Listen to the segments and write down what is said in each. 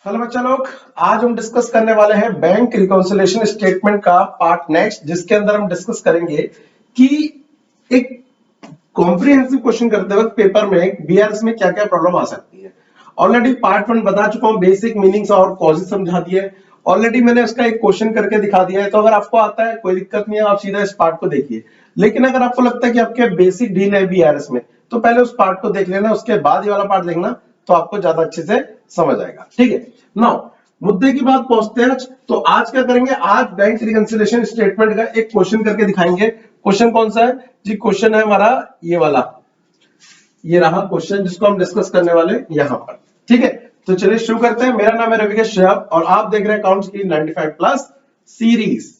Hello बच्चा लोग, आज हम डिस्कस करने वाले हैं बैंक रिकॉन्सिलिएशन स्टेटमेंट का पार्ट नेक्स्ट, जिसके अंदर हम डिस्कस करेंगे कि एक कॉम्प्रिहेंसिव क्वेश्चन करते वक्त पेपर में बीआरएस में क्या क्या प्रॉब्लम आ सकती है। ऑलरेडी पार्ट 1 बता चुका हूं, बेसिक मीनिंग्स और कॉजेस समझा दिए। ऑलरेडी मैंने उसका एक क्वेश्चन करके दिखा दिया है, तो अगर आपको आता है कोई दिक्कत नहीं है, आप सीधा इस पार्ट को देखिए। लेकिन अगर आपको लगता है कि आपके बेसिक डील है बीआरएस में, तो पहले उस पार्ट को देख लेना, उसके बाद ये वाला पार्ट देखना, तो आपको ज्यादा अच्छे से समझ आएगा। ठीक है, नाउ मुद्दे की बात पहुंचते हैं। तो आज क्या करेंगे, आज बैंक रिकंसिलिएशन स्टेटमेंट का एक क्वेश्चन करके दिखाएंगे। क्वेश्चन कौन सा है जी? क्वेश्चन है हमारा ये वाला, ये रहा क्वेश्चन जिसको हम डिस्कस करने वाले यहां पर। ठीक है, तो चलिए शुरू करते हैं। मेरा नाम है रविकेश श्याम और आप देख रहे हैं अकाउंट्स की 95 प्लस सीरीज।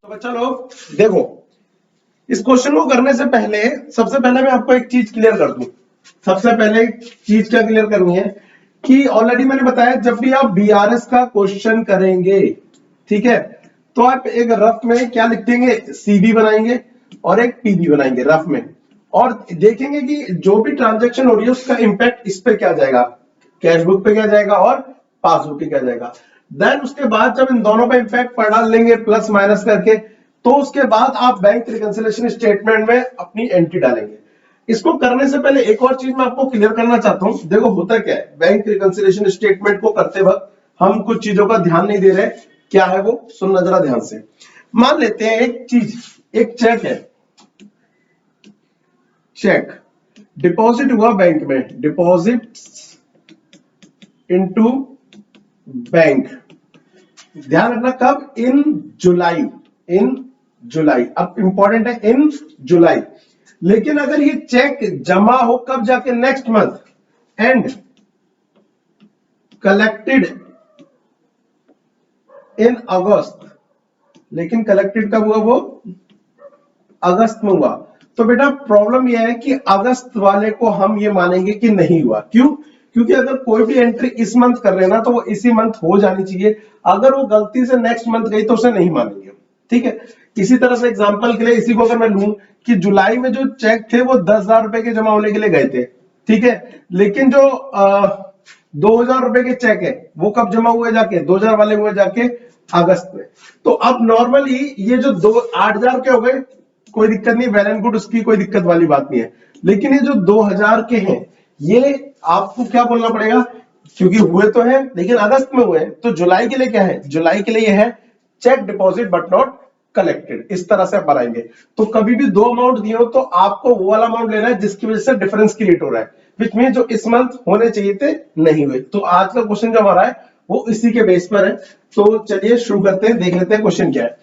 तो बच्चा लोग देखो, इस क्वेश्चन को करने से पहले सबसे पहले मैं आपको एक चीज क्लियर कर दूं। सबसे पहले चीज क्या क्लियर करनी है कि ऑलरेडी मैंने बताया, जब भी आप बीआरएस का क्वेश्चन करेंगे, ठीक है, तो आप एक रफ में क्या लिखेंगे, सीबी बनाएंगे और एक पीबी बनाएंगे रफ में, और देखेंगे कि जो भी ट्रांजैक्शन हो रही है उसका इंपैक्ट इस पे क्या जाएगा, कैश बुक पे क्या जाएगा और पासबुक पे क्या जाएगा। देन उसके बाद जब इन दोनों पे इंपैक्ट पढ़ लेंगे प्लस माइनस करके, तो उसके बाद आप बैंक रिकंसिलिएशन स्टेटमेंट में अपनी एंट्री डालेंगे। इसको करने से पहले एक और चीज मैं आपको क्लियर करना चाहता हूं। देखो होता क्या है, बैंक रिकंसिलिएशन स्टेटमेंट को करते वक्त हम कुछ चीजों का ध्यान नहीं दे रहे। क्या है वो, सुनना जरा ध्यान से। मान लेते हैं एक चीज, एक चेक है, चेक डिपॉजिट हुआ बैंक में, डिपॉजिट इनटू बैंक। ध्यान रखना कब, इन जुलाई, इन जुलाई। अब इंपॉर्टेंट है इन जुलाई। लेकिन अगर ये चेक जमा हो कब जाके, next month, and collected in August, लेकिन कलेक्टेड कब हुआ, वो अगस्त में हुआ, तो बेटा प्रॉब्लम यह है कि अगस्त वाले को हम ये मानेंगे कि नहीं हुआ। क्यों? क्योंकि अगर कोई भी एंट्री इस मंथ कर रहे हैं ना, तो वो इसी मंथ हो जानी चाहिए। अगर वो गलती से नेक्स्ट मंथ गई तो उसे नहीं मानेंगे। ठीक है, इसी तरह से एग्जांपल के लिए इसी को अगर मैं लूं कि जुलाई में जो चेक थे वो 10,000 रुपए के जमा होने के लिए गए थे, ठीक है, लेकिन जो 2,000 रुपए के चेक है वो कब जमा हुए जाके, 2,000 वाले हुए जाके अगस्त में। तो अब नॉर्मली ये जो 8,000 के हो गए, कोई दिक्कत नहीं, वेल एंड गुड, उसकी कोई दिक्कत वाली बात नहीं है। लेकिन ये जो 2,000 के हैं, ये आपको क्या बोलना पड़ेगा, क्योंकि हुए तो है लेकिन अगस्त में हुए, तो जुलाई के लिए क्या है, जुलाई के लिए है cheque deposit but not collected. इस तरह से आप बनाएंगे। तो कभी भी दो अमाउंट दिए हो तो आपको वो वाला अमाउंट लेना है जिसकी वजह से डिफरेंस क्रिएट हो रहा है, विच मीन जो इस मंथ होने चाहिए थे नहीं हुए। तो आज का क्वेश्चन जो हमारा है वो इसी के बेस पर है। तो चलिए शुरू करते हैं, देख लेते हैं क्वेश्चन क्या है।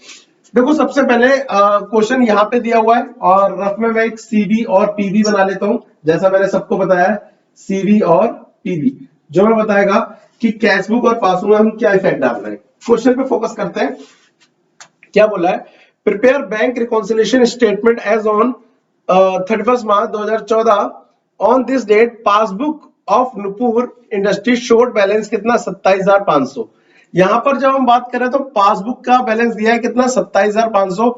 देखो सबसे पहले क्वेश्चन यहाँ पे दिया हुआ है और रफ में मैं एक सीबी और पीबी बना लेता हूं, जैसा मैंने सबको बताया, सीबी और पीबी, जो मैं बताएगा कि कैश बुक और पासबुक में हम क्या इफेक्ट डाल रहे हैं। क्वेश्चन पे फोकस करते हैं। क्या बोला है, prepare bank reconciliation statement as on 31 March 2014। On this date passbook of Nupur industry showed balance कितना, 27,500। यहां पर जब हम बात करें तो पासबुक का बैलेंस दिया है कितना, 27,500।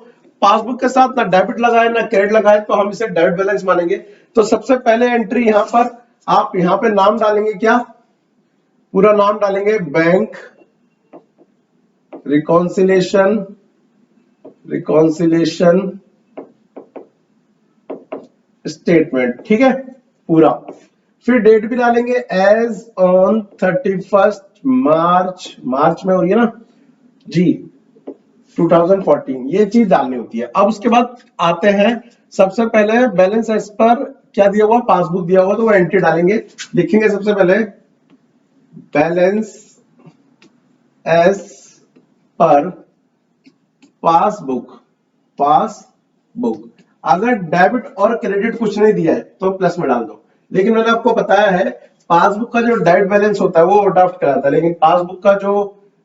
पासबुक के साथ ना डेबिट लगा है ना क्रेडिट लगा है, तो हम इसे डेबिट बैलेंस मानेंगे। तो सबसे पहले एंट्री यहां पर आप यहां पे नाम डालेंगे, क्या पूरा नाम डालेंगे, बैंक रिकॉन्सिलिएशन स्टेटमेंट, ठीक है पूरा। फिर डेट भी डालेंगे एज ऑन 31 मार्च, मार्च में हो रही है ना जी, 2014, ये चीज डालनी होती है। अब उसके बाद आते हैं, सबसे पहले बैलेंस एज पर क्या दिया हुआ, पासबुक दिया हुआ, तो वो एंट्री डालेंगे। लिखेंगे सबसे पहले balance as per passbook, passbook. अगर डेबिट और क्रेडिट कुछ नहीं दिया है तो प्लस में डाल दो। लेकिन मैंने आपको बताया है पासबुक का जो डेबिट बैलेंस होता है वो ओवरड्राफ्ट कहलाता है, लेकिन पासबुक का जो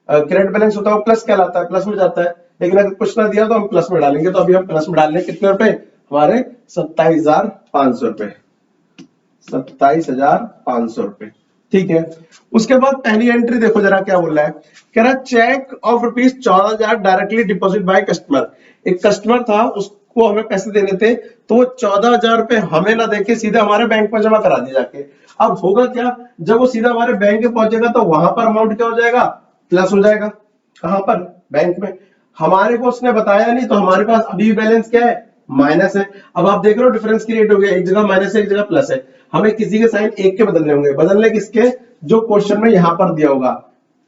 क्रेडिट बैलेंस होता है वो प्लस कहलाता है, प्लस में जाता है। लेकिन अगर कुछ ना दिया तो हम प्लस में डालेंगे। तो अभी हम प्लस में डाल रहे हैं कितने रुपए, हमारे 27,500 रुपए, 27,500 रुपए, ठीक है। उसके बाद पहली एंट्री देखो जरा क्या बोल रहा है, कह रहा cheque of ₹14,000 directly deposit by customer. एक कस्टमर था, को हमें पैसे देने थे, तो वो 14,000 रुपए हमें ना देके सीधे हमारे बैंक में जमा करा दिए जाके। अब होगा क्या, जब वो सीधा हमारे बैंक में पहुंचेगा तो वहां पर अमाउंट क्या हो जाएगा, प्लस हो जाएगा। कहां पर, बैंक में। हमारे को उसने बताया नहीं, तो हमारे पास अभी बैलेंस क्या है, माइनस है। अब आप देख रहे हो डिफरेंस क्रिएट हो गया, एक जगह माइनस है, एक जगह प्लस है। हमें किसी के साइन एक के बदलने होंगे, बदलने किसके, जो क्वेश्चन में यहां पर दिया होगा।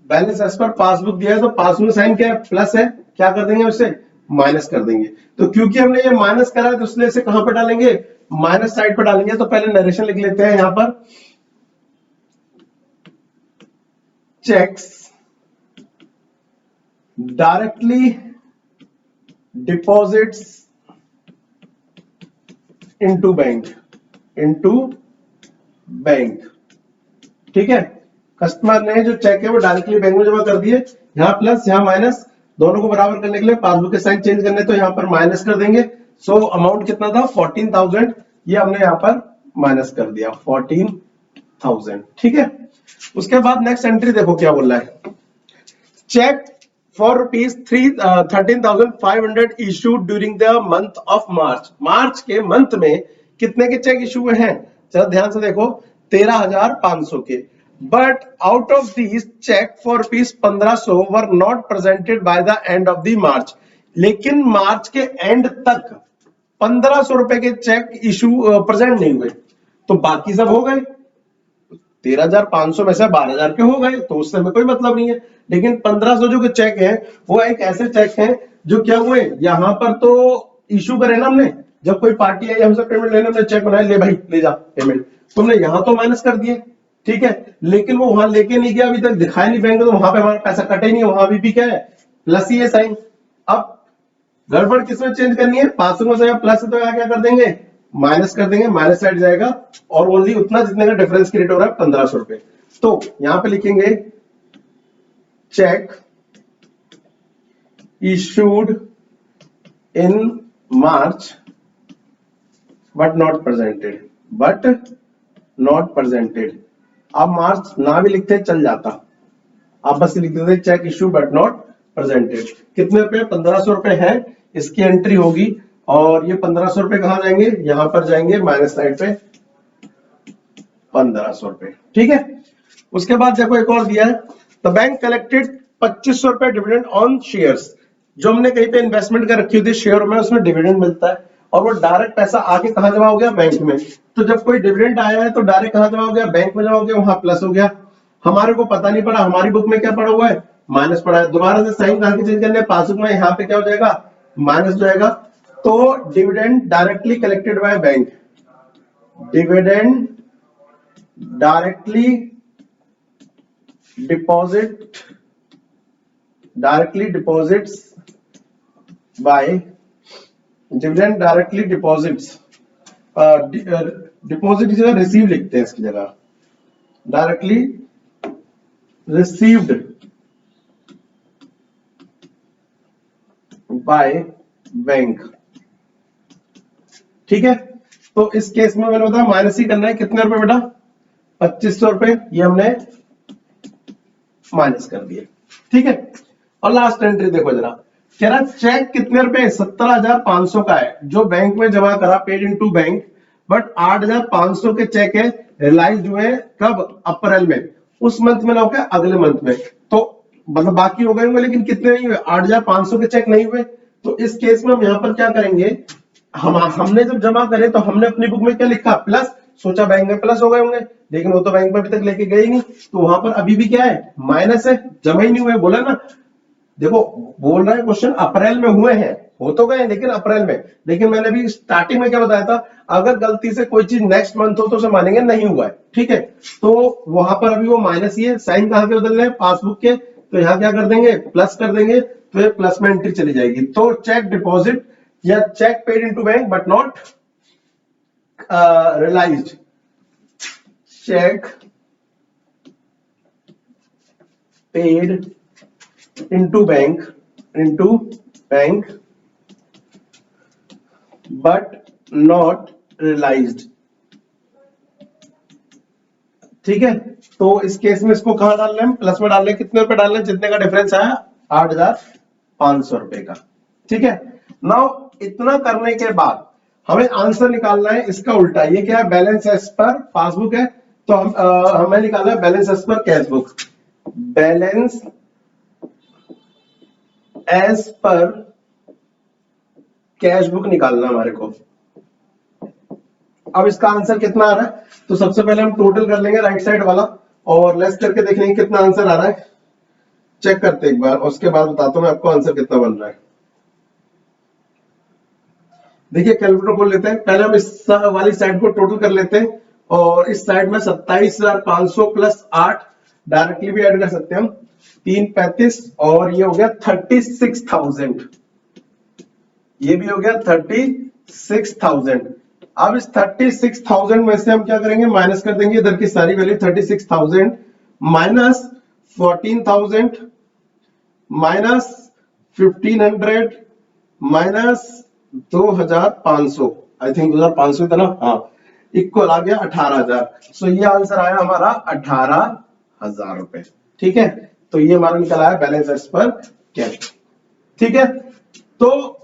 बैलेंस एज पर पासबुक दिया है, तो पासबुक में साइन क्या है, प्लस है, क्या कर देंगे उससे, माइनस कर देंगे। तो क्योंकि हमने ये माइनस करा है, तो इसलिए इसे कहां पर डालेंगे, माइनस साइड पर डालेंगे। तो पहले नरेशन लिख लेते हैं यहां पर, cheques directly deposits into bank, into bank. ठीक है, कस्टमर ने जो चेक है वो डायरेक्टली बैंक में जमा कर दिए, यहां प्लस यहां माइनस, दोनों को बराबर करने के लिए पासबुक के साइन चेंज करने, तो यहां पर माइनस कर देंगे। सो अमाउंट कितना था, 14,000, ये हमने यहां पर माइनस कर दिया 14,000। ठीक है, उसके बाद नेक्स्ट एंट्री देखो क्या बोल रहा है, check for rupees 13,500 issued during the month of March. March के मंथ में कितने के चेक इशू हुए हैं, जरा ध्यान से देखो, 13,500 के। But out of these check for rupees 1,500 were not presented by the end of the March. लेकिन मार्च के एंड तक 1,500 रुपए के चेक इशू प्रेजेंट नहीं हुए, तो बाकी सब हो गए। 13,500 में से 12,000 के हो गए, तो उससे हमें कोई मतलब नहीं है। लेकिन 1,500 जो चेक है वो एक ऐसे चेक हैं जो क्या हुए, यहां पर तो इशू करे ना हमने, जब कोई पार्टी आई हमसे पेमेंट लेने, हमने चेक बनाया, ले भाई ले जा पेमेंट, तुमने यहां तो माइनस कर दिए। ठीक है, लेकिन वो वहां लेके नहीं गया, अभी तक दिखाया नहीं बैंक, तो वहां पे हमारा पैसा कटे नहीं है, वहां भी क्या है, प्लस ही है साइन। अब गड़बड़ किसमें चेंज करनी है, 500 में से प्लस है तो यहाँ क्या कर देंगे, माइनस कर देंगे, माइनस साइड जाएगा, और ओनली उतना जितने का डिफरेंस क्रिएट हो रहा है 1,500 रुपए। तो यहां पे लिखेंगे check issued in March but not presented, but not presented. आप मार्च ना भी लिखते चल जाता, आप बस लिख देते check issue but not presented. कितने रुपए, 1,500 रुपए है, इसकी एंट्री होगी, और ये 1,500 रुपए कहां जाएंगे, यहां पर जाएंगे माइनस साइड पे 1,500 रुपए। ठीक है, उसके बाद देखो एक और दिया है, द बैंक कलेक्टेड 2,500 रुपए डिविडेंड ऑन शेयर्स। जो हमने कहीं पे इन्वेस्टमेंट कर रखी होती है शेयर में, उसमें डिविडेंड मिलता है, और वो डायरेक्ट पैसा आके कहां जमा हो गया, बैंक में। तो जब कोई डिविडेंड आया है तो डायरेक्ट कहां जमा हो गया, बैंक में जमा हो गया, वहां प्लस हो गया। हमारे को पता नहीं पड़ा, हमारी बुक में क्या पड़ा हुआ है, माइनस पड़ा है। दोबारा से साइन कहां के चेंज करने, पासबुक में यहाँ पे क्या हो जाएगा, माइनस जाएगा। तो dividend directly collected by bank, dividend directly deposits by, dividend directly deposits, deposit की जगह रिसीव लिखते हैं इसकी जगह, डायरेक्टली रिसीव्ड बाय बैंक। ठीक है, तो इस केस में मैंने बताया माइनस ही करना है, कितने रुपए बेटा, 2,500 रुपए, ये हमने माइनस कर दिए। ठीक है, और लास्ट एंट्री देखो जरा, कह रहा चेक कितने रुपए, 17,500 का है, जो बैंक में जमा करा, पेड इनटू बैंक, बट 8,500 के चेक है, रियलाइज हुए कब, अप्रैल में, उस मंथ में ना होगा अगले मंथ में। तो मतलब बाकी हो गए होंगे, लेकिन कितने नहीं हुए, 8,500 के चेक नहीं हुए। तो इस केस में हम यहाँ पर क्या करेंगे, हमने जब जमा करे तो हमने अपनी बुक में क्या लिखा, प्लस, सोचा बैंक में प्लस हो गए होंगे, लेकिन वो तो बैंक में अभी तक लेके गए नहीं, तो वहां पर अभी भी क्या है, माइनस है, जमा ही नहीं हुए। बोला ना, देखो बोल रहा है क्वेश्चन अप्रैल में हुए हैं, हो तो गए लेकिन अप्रैल में, लेकिन मैंने भी स्टार्टिंग में क्या बताया था, अगर गलती से कोई चीज नेक्स्ट मंथ हो तो उसे मानेंगे नहीं हुआ है। ठीक है, तो वहां पर अभी वो माइनस ही है, साइन कहां के बदल रहे हैं, पासबुक के, तो यहाँ क्या कर देंगे, प्लस कर देंगे, तो ये प्लस में एंट्री चली जाएगी। तो चेक डिपॉजिट या check paid into bank but not realised, check paid into bank but not realized। ठीक है, तो इस केस में इसको कहां डाल रहे हैं, प्लस में डाल रहे हैं, कितने रुपए डाल रहे हैं, जितने का डिफरेंस आया 8,500 रुपए का। ठीक है, नाउ इतना करने के बाद हमें आंसर निकालना है इसका उल्टा। ये क्या है, बैलेंस एज पर पासबुक है, तो हमें निकालना है balance as per cash book. Balance as per cash book निकालना हमारे को। अब इसका आंसर कितना आ रहा है, तो सबसे पहले हम टोटल कर लेंगे राइट साइड वाला और लेस करके देख लेंगे कितना आंसर आ रहा है। चेक करते एक बार, उसके बाद बताता हूं मैं आपको आंसर कितना बन रहा है। देखिए कैलकुलेटर खोल लेते हैं, पहले हम इस वाली साइड को टोटल कर लेते हैं और इस साइड में 27,500 प्लस 8 डायरेक्टली भी ऐड कर सकते हैं हम, 335 और ये हो गया 36,000, ये भी हो गया 36,000। अब इस 36,000 में से हम क्या करेंगे, माइनस कर देंगे इधर की सारी value. 36,000 minus 14,000 minus 1,500 minus 2,500, I think 2,500 था ना, हाँ, इक्वल आ गया 18,000। सो ये आंसर आया हमारा 18,000 रुपए। ठीक है, तो ये हमारा निकल आया बैलेंस एज पर कैश। ठीक है, तो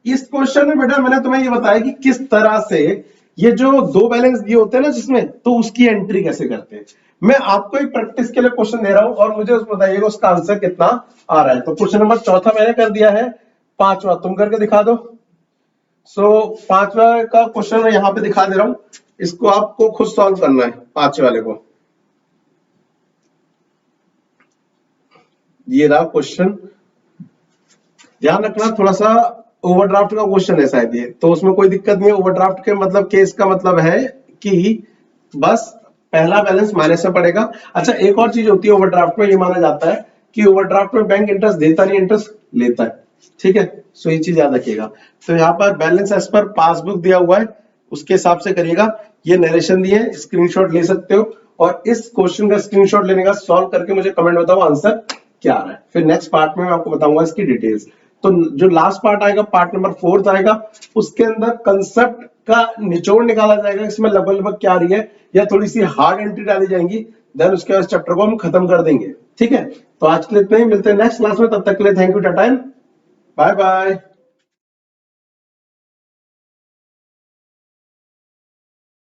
इस क्वेश्चन में बेटा मैंने तुम्हें ये बताया कि किस तरह से ये जो दो बैलेंस दिए होते हैं ना जिसमें, तो उसकी एंट्री कैसे करते हैं। मैं आपको एक प्रैक्टिस के लिए क्वेश्चन दे रहा हूं और मुझे उसमें बताइएगा उसका आंसर कितना आ रहा है। तो क्वेश्चन नंबर 4 मैंने कर दिया है, 5वां तुम करके दिखा दो। सो 5वां का क्वेश्चन मैं यहां पे दिखा दे रहा हूं, इसको आपको खुद सॉल्व करना है 5वें वाले को। ये रहा क्वेश्चन, ध्यान रखना थोड़ा सा ओवरड्राफ्ट का क्वेश्चन है शायद ये, तो उसमें कोई दिक्कत नहीं है। ओवरड्राफ्ट के मतलब केस का मतलब है कि बस पहला बैलेंस माइनस में पड़ेगा। अच्छा एक और चीज होती है ओवरड्राफ्ट में, ये माना जाता है कि ओवरड्राफ्ट में बैंक इंटरेस्ट देता नहीं, इंटरेस्ट लेता है। ठीक है, सो ये चीज याद रखिएगा। तो यहाँ पर बैलेंस एज पर पासबुक दिया हुआ है, उसके हिसाब से करिएगा। ये नरेशन दिए, स्क्रीनशॉट ले सकते हो और इस क्वेश्चन का स्क्रीनशॉट लेने का, सॉल्व करके मुझे कमेंट बताओ आंसर क्या आ रहा है। फिर नेक्स्ट पार्ट में मैं आपको बताऊंगा इसकी डिटेल्स। तो जो लास्ट पार्ट आएगा, पार्ट नंबर 4 आएगा, उसके अंदर कंसेप्ट का निचोड़ निकाला जाएगा, इसमें लगभग क्या आ रही है या थोड़ी सी हार्ड एंट्री डाली जाएंगी, देन उसके बाद चैप्टर को हम खत्म कर देंगे। ठीक है, तो आज के लिए इतना ही, मिलते हैं नेक्स्ट क्लास में, तब तक के लिए thank you, tata, bye bye.